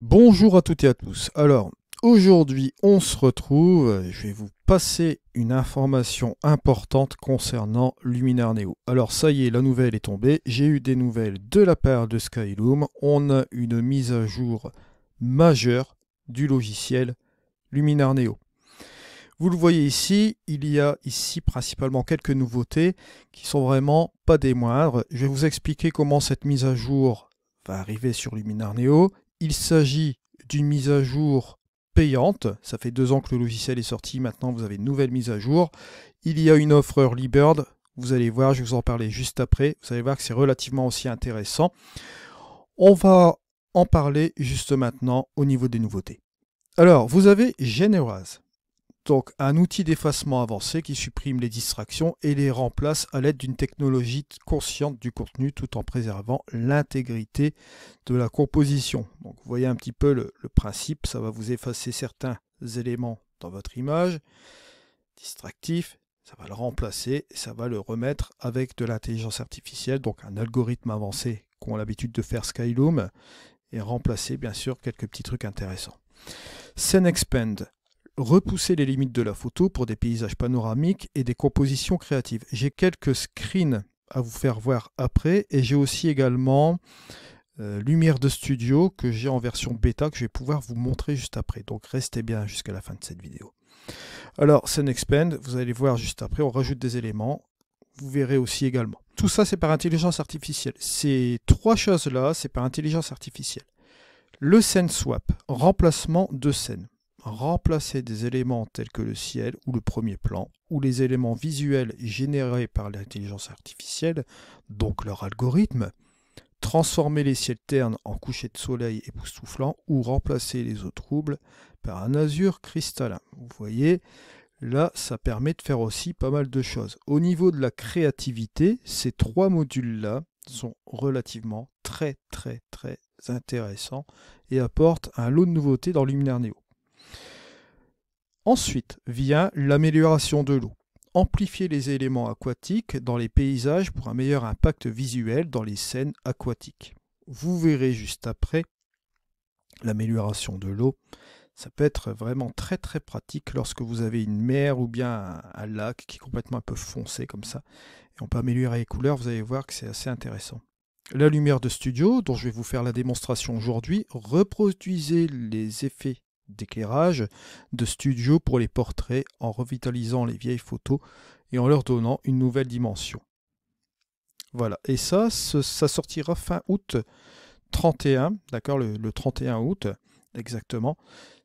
Bonjour à toutes et à tous. Alors, aujourd'hui, on se retrouve. Je vais vous passer une information importante concernant Luminar Neo. Alors, ça y est, la nouvelle est tombée. J'ai eu des nouvelles de la part de Skyloom. On a une mise à jour majeure du logiciel Luminar Neo. Vous le voyez ici, il y a ici principalement quelques nouveautés qui sont vraiment pas des moindres. Je vais vous expliquer comment cette mise à jour va arriver sur Luminar Neo. Il s'agit d'une mise à jour payante. Ça fait 2 ans que le logiciel est sorti. Maintenant, vous avez une nouvelle mise à jour. Il y a une offre Early Bird. Vous allez voir, je vais vous en parler juste après. Vous allez voir que c'est relativement aussi intéressant. On va en parler juste maintenant au niveau des nouveautés. Alors, vous avez Generase. Donc un outil d'effacement avancé qui supprime les distractions et les remplace à l'aide d'une technologie consciente du contenu tout en préservant l'intégrité de la composition. Donc vous voyez un petit peu le principe, ça va vous effacer certains éléments dans votre image, distractif, ça va le remplacer et ça va le remettre avec de l'intelligence artificielle, donc un algorithme avancé qu'ont l'habitude de faire Skyloom, et remplacer bien sûr quelques petits trucs intéressants. Scene Expand. Repousser les limites de la photo pour des paysages panoramiques et des compositions créatives. J'ai quelques screens à vous faire voir après et j'ai aussi également Lumière de Studio que j'ai en version bêta que je vais pouvoir vous montrer juste après. Donc restez bien jusqu'à la fin de cette vidéo. Alors, Scene Expand, vous allez voir juste après, on rajoute des éléments. Vous verrez aussi également. Tout ça, c'est par intelligence artificielle. Ces 3 choses-là, c'est par intelligence artificielle. Le Scene Swap, remplacement de scène. Remplacer des éléments tels que le ciel ou le premier plan, ou les éléments visuels générés par l'intelligence artificielle, donc leur algorithme, transformer les ciels ternes en couchers de soleil époustouflants, ou remplacer les eaux troubles par un azur cristallin. Vous voyez, là, ça permet de faire aussi pas mal de choses. Au niveau de la créativité, ces 3 modules-là sont relativement très intéressants et apportent un lot de nouveautés dans Luminar Neo. Ensuite vient l'amélioration de l'eau. Amplifier les éléments aquatiques dans les paysages pour un meilleur impact visuel dans les scènes aquatiques. Vous verrez juste après l'amélioration de l'eau. Ça peut être vraiment très pratique lorsque vous avez une mer ou bien un lac qui est complètement un peu foncé comme ça. Et on peut améliorer les couleurs, vous allez voir que c'est assez intéressant. La lumière de studio, dont je vais vous faire la démonstration aujourd'hui, reproduisez les effets d'éclairage de studio pour les portraits en revitalisant les vieilles photos et en leur donnant une nouvelle dimension. Voilà, et ça sortira fin août 31, d'accord, le 31 août exactement,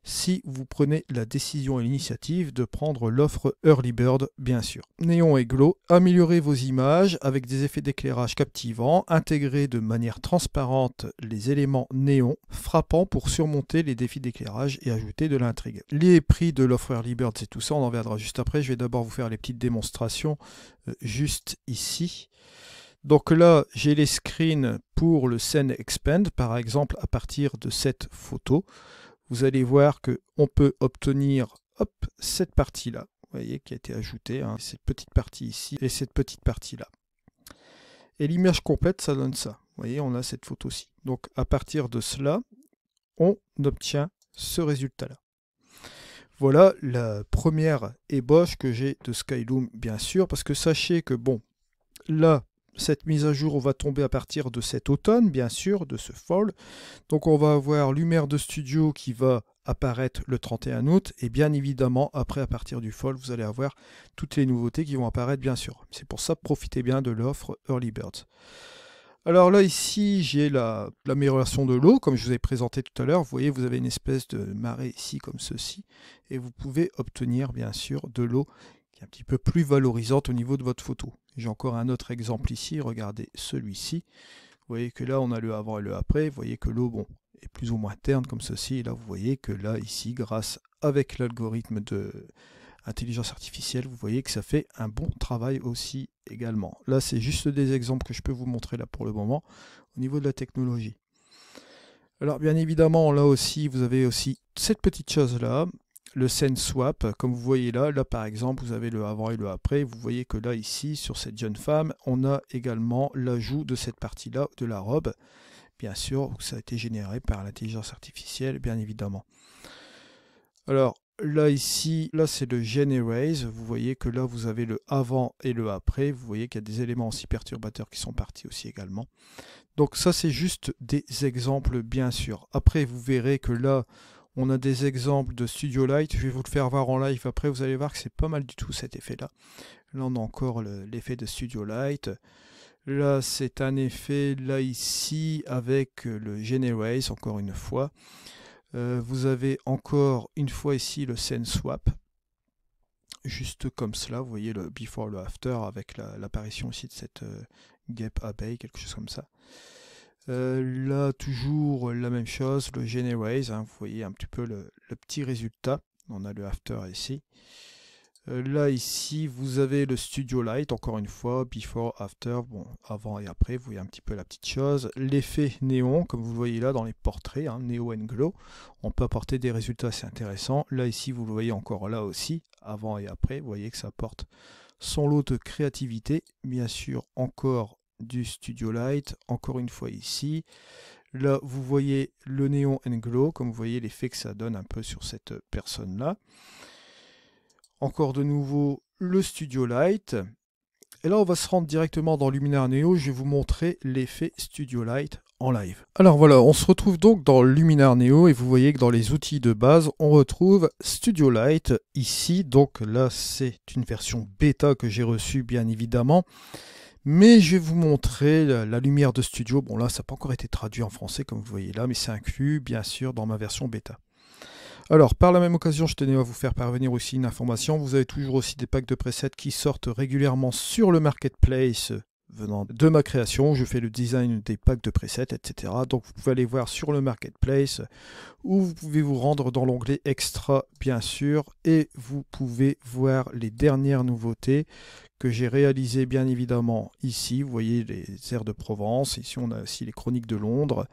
si vous prenez la décision et l'initiative de prendre l'offre Early Bird, bien sûr. Néon et Glow, améliorez vos images avec des effets d'éclairage captivants, intégrez de manière transparente les éléments néon, frappants pour surmonter les défis d'éclairage et ajouter de l'intrigue. Les prix de l'offre Early Bird, c'est tout ça, on en verra juste après. Je vais d'abord vous faire les petites démonstrations juste ici. Donc là, j'ai les screens pour le Scene Expand, par exemple, à partir de cette photo. Vous allez voir qu'on peut obtenir cette partie-là, vous voyez, qui a été ajoutée, hein, cette petite partie ici et cette petite partie-là. Et l'image complète, ça donne ça. Vous voyez, on a cette photo-ci. Donc à partir de cela, on obtient ce résultat-là. Voilà la première ébauche que j'ai de Skyloom, bien sûr, parce que sachez que, bon, là, cette mise à jour, on va tomber à partir de cet automne, bien sûr, de ce fall. Donc on va avoir Lumière de Studio qui va apparaître le 31 août. Et bien évidemment, après, à partir du fall, vous allez avoir toutes les nouveautés qui vont apparaître, bien sûr. C'est pour ça, profitez bien de l'offre Early Birds. Alors là, ici, j'ai l'amélioration de l'eau, comme je vous ai présenté tout à l'heure. Vous voyez, vous avez une espèce de marée ici, comme ceci. Et vous pouvez obtenir, bien sûr, de l'eau qui est un petit peu plus valorisante au niveau de votre photo. J'ai encore un autre exemple ici, regardez celui-ci. Vous voyez que là, on a le avant et le après. Vous voyez que l'eau, bon, est plus ou moins terne comme ceci. Et là, vous voyez que là, ici, grâce avec l'algorithme de intelligence artificielle, vous voyez que ça fait un bon travail aussi également. Là, c'est juste des exemples que je peux vous montrer là pour le moment au niveau de la technologie. Alors, bien évidemment, là aussi, vous avez aussi cette petite chose-là, le Scene Swap, comme vous voyez là, par exemple, vous avez le avant et le après. Vous voyez que là, ici, sur cette jeune femme, on a également l'ajout de cette partie-là de la robe. bien sûr, ça a été généré par l'intelligence artificielle, bien évidemment. Alors, là, ici, là, c'est le Generate. Vous voyez que là, vous avez le avant et le après. Vous voyez qu'il y a des éléments aussi perturbateurs qui sont partis aussi également. Donc, ça, c'est juste des exemples, bien sûr. Après, vous verrez que là, on a des exemples de Studio Light. Je vais vous le faire voir en live. Après, vous allez voir que c'est pas mal du tout cet effet-là. Là, on a encore l'effet de Studio Light. Là, c'est un effet, là, ici, avec le Generate, encore une fois. Vous avez encore une fois ici le Scene Swap. Juste comme cela, vous voyez le Before, le After, avec l'apparition ici de cette guêpe abeille, quelque chose comme ça. Là, toujours la même chose, le Generate, hein, vous voyez un petit peu le petit résultat. On a le After ici. Là, ici, vous avez le Studio Light, encore une fois, Before, After, bon, avant et après, vous voyez un petit peu la petite chose. L'effet néon, comme vous le voyez là dans les portraits, hein, Neo and Glow, on peut apporter des résultats assez intéressants. Là, ici, vous le voyez encore là aussi, avant et après, vous voyez que ça apporte son lot de créativité. Bien sûr, encore du Studio Light, encore une fois ici. Là, vous voyez le Neon and Glow, comme vous voyez l'effet que ça donne un peu sur cette personne-là. Encore de nouveau le Studio Light. Et là, on va se rendre directement dans Luminar Neo. Je vais vous montrer l'effet Studio Light en live. Alors voilà, on se retrouve donc dans Luminar Neo et vous voyez que dans les outils de base, on retrouve Studio Light ici. Donc là, c'est une version bêta que j'ai reçue, bien évidemment. Mais je vais vous montrer la lumière de studio. Bon là, ça n'a pas encore été traduit en français, comme vous voyez là, mais c'est inclus, bien sûr, dans ma version bêta. Alors, par la même occasion, je tenais à vous faire parvenir aussi une information. Vous avez toujours aussi des packs de presets qui sortent régulièrement sur le marketplace venant de ma création. Je fais le design des packs de presets, etc. Donc, vous pouvez aller voir sur le marketplace ou vous pouvez vous rendre dans l'onglet Extra, bien sûr, et vous pouvez voir les dernières nouveautés que j'ai réalisées, bien évidemment, ici. Vous voyez les airs de Provence. Ici, on a aussi les chroniques de Londres.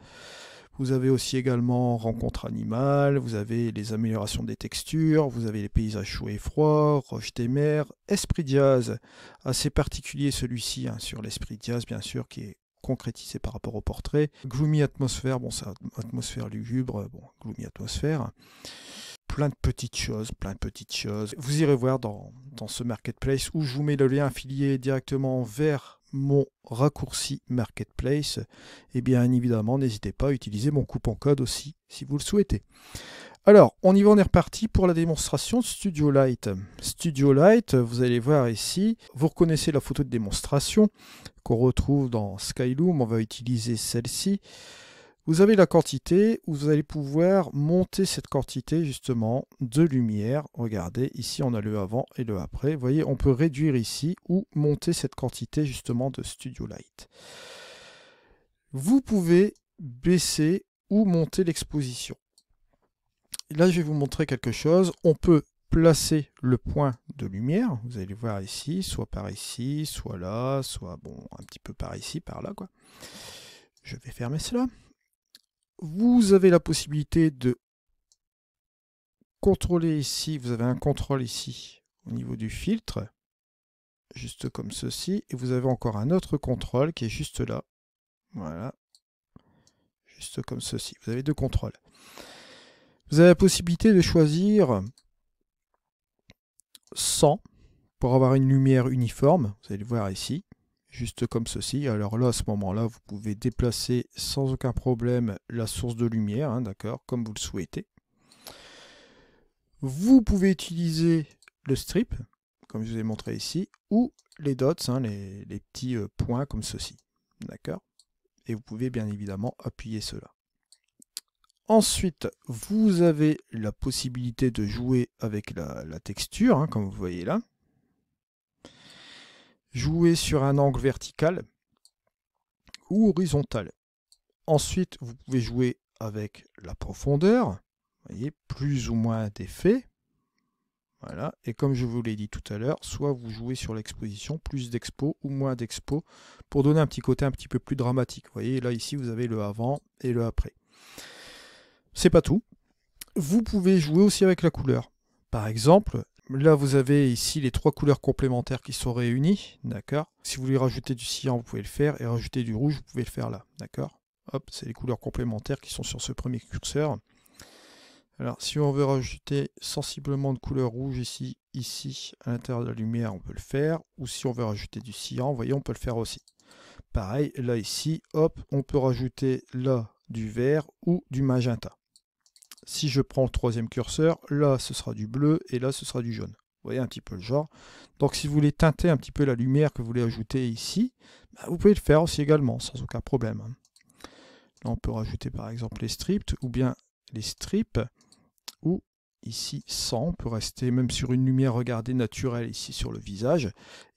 Vous avez aussi également Rencontre animale, vous avez les améliorations des textures, vous avez les paysages chauds et froids, Roche des mers, Esprit Jazz, assez particulier celui-ci, hein, sur l'Esprit Jazz bien sûr, qui est concrétisé par rapport au portrait. Gloomy Atmosphère, bon c'est atmosphère lugubre, bon, Gloomy Atmosphère. Plein de petites choses, plein de petites choses. Vous irez voir dans ce marketplace où je vous mets le lien affilié directement vers mon raccourci marketplace. Et bien évidemment, n'hésitez pas à utiliser mon coupon code aussi si vous le souhaitez. Alors, on y va, on est reparti pour la démonstration de Studio Light. Studio Light, vous allez voir ici, vous reconnaissez la photo de démonstration qu'on retrouve dans Skyloom, on va utiliser celle-ci. Vous avez la quantité où vous allez pouvoir monter cette quantité justement de lumière. Regardez, ici on a le avant et le après. Vous voyez, on peut réduire ici ou monter cette quantité justement de Studio Light. Vous pouvez baisser ou monter l'exposition. Là, je vais vous montrer quelque chose. On peut placer le point de lumière. Vous allez voir ici, soit par ici, soit là, soit bon, un petit peu par ici, par là, quoi. Je vais fermer cela. Vous avez la possibilité de contrôler ici, vous avez un contrôle ici au niveau du filtre, juste comme ceci, et vous avez encore un autre contrôle qui est juste là, voilà, juste comme ceci. Vous avez deux contrôles. Vous avez la possibilité de choisir 100 pour avoir une lumière uniforme, vous allez le voir ici. Juste comme ceci. Alors là, à ce moment-là, vous pouvez déplacer sans aucun problème la source de lumière, hein, d'accord, comme vous le souhaitez. Vous pouvez utiliser le strip, comme je vous ai montré ici, ou les dots, hein, les petits points comme ceci, d'accord. Et vous pouvez bien évidemment appuyer cela. Ensuite, vous avez la possibilité de jouer avec la texture, hein, comme vous voyez là. Jouer sur un angle vertical ou horizontal. Ensuite, vous pouvez jouer avec la profondeur. Vous voyez, plus ou moins d'effets. Voilà. Et comme je vous l'ai dit tout à l'heure, soit vous jouez sur l'exposition, plus d'expo ou moins d'expo, pour donner un petit côté un petit peu plus dramatique. Vous voyez, là, ici, vous avez le avant et le après. C'est pas tout. Vous pouvez jouer aussi avec la couleur. Par exemple, là, vous avez ici les trois couleurs complémentaires qui sont réunies, d'accord. Si vous voulez rajouter du cyan, vous pouvez le faire, et rajouter du rouge, vous pouvez le faire là, d'accord. Hop, c'est les couleurs complémentaires qui sont sur ce premier curseur. Alors, si on veut rajouter sensiblement de couleur rouge ici, à l'intérieur de la lumière, on peut le faire. Ou si on veut rajouter du cyan, vous voyez, on peut le faire aussi. Pareil, là, ici, hop, on peut rajouter là du vert ou du magenta. Si je prends le troisième curseur, là, ce sera du bleu et là, ce sera du jaune. Vous voyez un petit peu le genre. Donc, si vous voulez teinter un petit peu la lumière que vous voulez ajouter ici, bah, vous pouvez le faire aussi également, sans aucun problème. Là, on peut rajouter par exemple les strips ou bien les strips. Ou ici sans, on peut rester même sur une lumière, regardez, naturelle ici sur le visage.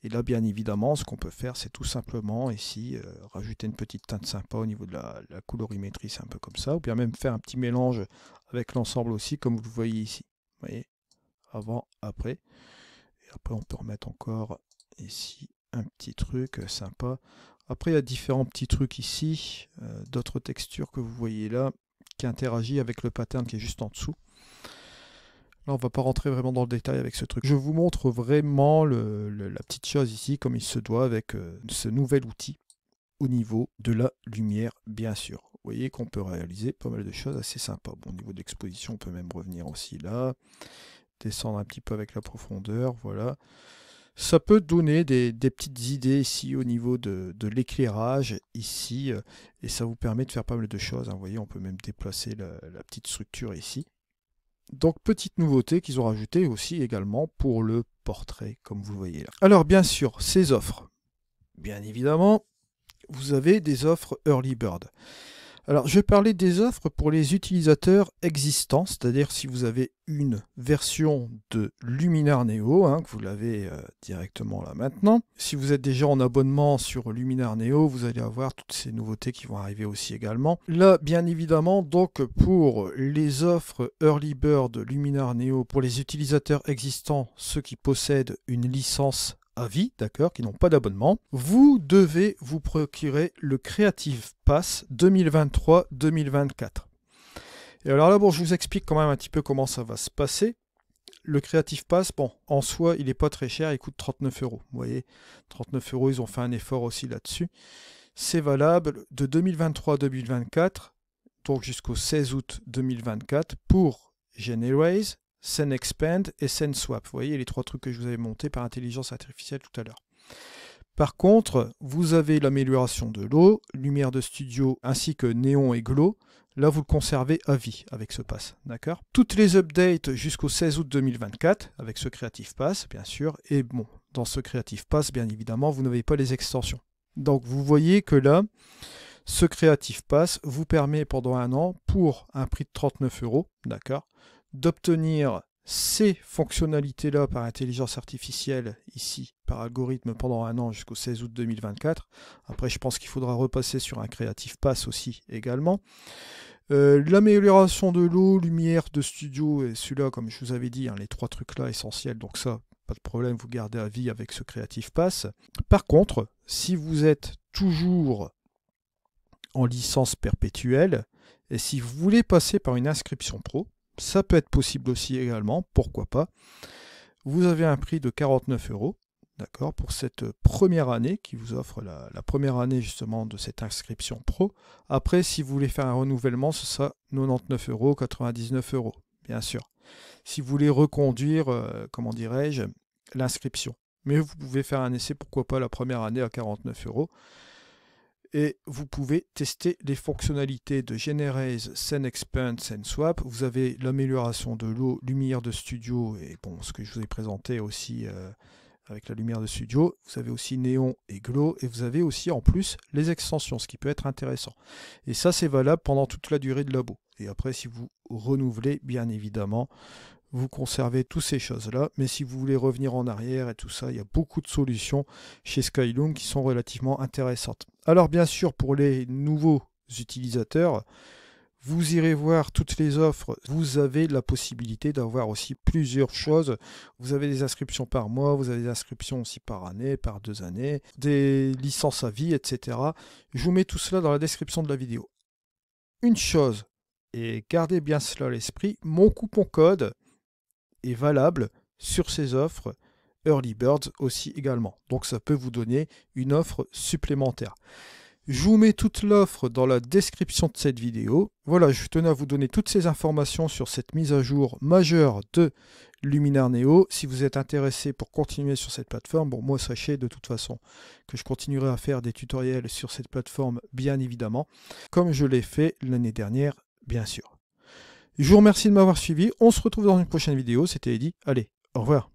Et là, bien évidemment, ce qu'on peut faire, c'est tout simplement ici rajouter une petite teinte sympa au niveau de la colorimétrie, c'est un peu comme ça. Ou bien même faire un petit mélange avec l'ensemble aussi, comme vous le voyez ici. Vous voyez, avant, après. Et après, on peut remettre encore ici un petit truc sympa. Après, il y a différents petits trucs ici, d'autres textures que vous voyez là, qui interagit avec le pattern qui est juste en dessous. Là, on ne va pas rentrer vraiment dans le détail avec ce truc. Je vous montre vraiment la petite chose ici, comme il se doit, avec ce nouvel outil au niveau de la lumière, bien sûr. Vous voyez qu'on peut réaliser pas mal de choses assez sympas. Bon, au niveau de l'exposition, on peut même revenir aussi là, descendre un petit peu avec la profondeur, voilà. Ça peut donner des petites idées ici au niveau de l'éclairage, ici, et ça vous permet de faire pas mal de choses. Vous voyez, on peut même déplacer la petite structure ici. Donc, petite nouveauté qu'ils ont rajoutée aussi également pour le portrait, comme vous voyez là. Alors, bien sûr, ces offres. Bien évidemment, vous avez des offres Early Bird. Alors, je vais parler des offres pour les utilisateurs existants, c'est-à-dire si vous avez une version de Luminar Neo, que vous l'avez directement là maintenant. Si vous êtes déjà en abonnement sur Luminar Neo, vous allez avoir toutes ces nouveautés qui vont arriver aussi également. Là, bien évidemment, donc pour les offres Early Bird Luminar Neo, pour les utilisateurs existants, ceux qui possèdent une licence à vie, d'accord, qui n'ont pas d'abonnement, vous devez vous procurer le Creative Pass 2023-2024. Et alors là, bon, je vous explique quand même un petit peu comment ça va se passer. Le Creative Pass, bon, en soi, il n'est pas très cher, il coûte 39 €. Vous voyez, 39 €, ils ont fait un effort aussi là-dessus. C'est valable de 2023-2024, donc jusqu'au 16 août 2024, pour GenErase, SceneXpand et SceneSwap. Vous voyez les trois trucs que je vous avais montés par intelligence artificielle tout à l'heure. Par contre, vous avez l'amélioration de l'eau, lumière de studio ainsi que néon et glow. Là, vous le conservez à vie avec ce pass. D'accord ? Toutes les updates jusqu'au 16 août 2024 avec ce Creative Pass, bien sûr. Et bon, dans ce Creative Pass, bien évidemment, vous n'avez pas les extensions. Donc, vous voyez que là, ce Creative Pass vous permet pendant un an, pour un prix de 39 €, d'accord, d'obtenir ces fonctionnalités-là par intelligence artificielle, ici, par algorithme, pendant un an jusqu'au 16 août 2024. Après, je pense qu'il faudra repasser sur un Creative Pass aussi également. L'amélioration de l'eau, lumière de studio, et celui-là, comme je vous avais dit, les trois trucs-là essentiels, donc ça, pas de problème, vous gardez à vie avec ce Creative Pass. Par contre, si vous êtes toujours en licence perpétuelle, et si vous voulez passer par une inscription pro, ça peut être possible aussi également, pourquoi pas. Vous avez un prix de 49 €, d'accord, pour cette première année qui vous offre la première année justement de cette inscription pro. Après, si vous voulez faire un renouvellement, ce sera 99 €, 99 €, bien sûr. Si vous voulez reconduire, comment dirais-je, l'inscription. Mais vous pouvez faire un essai, pourquoi pas, la première année à 49 €. Et vous pouvez tester les fonctionnalités de GenErase, SceneXpand, SceneSwap. Vous avez l'amélioration de l'eau, lumière de studio, et bon, ce que je vous ai présenté aussi avec la lumière de studio. Vous avez aussi néon et glow, et vous avez aussi en plus les extensions, ce qui peut être intéressant. Et ça, c'est valable pendant toute la durée de labo. Et après, si vous renouvelez, bien évidemment, vous conservez toutes ces choses-là, mais si vous voulez revenir en arrière et tout ça, il y a beaucoup de solutions chez Skyloom qui sont relativement intéressantes. Alors bien sûr, pour les nouveaux utilisateurs, vous irez voir toutes les offres. Vous avez la possibilité d'avoir aussi plusieurs choses. Vous avez des inscriptions par mois, vous avez des inscriptions aussi par année, par 2 années, des licences à vie, etc. Je vous mets tout cela dans la description de la vidéo. Une chose, et gardez bien cela à l'esprit, mon coupon code est valable sur ces offres Early Birds aussi également. Donc ça peut vous donner une offre supplémentaire. Je vous mets toute l'offre dans la description de cette vidéo. Voilà, je tenais à vous donner toutes ces informations sur cette mise à jour majeure de Luminar Neo. Si vous êtes intéressé pour continuer sur cette plateforme, bon, moi sachez de toute façon que je continuerai à faire des tutoriels sur cette plateforme, bien évidemment, comme je l'ai fait l'année dernière, bien sûr. Je vous remercie de m'avoir suivi. On se retrouve dans une prochaine vidéo. C'était Eddy. Allez, au revoir.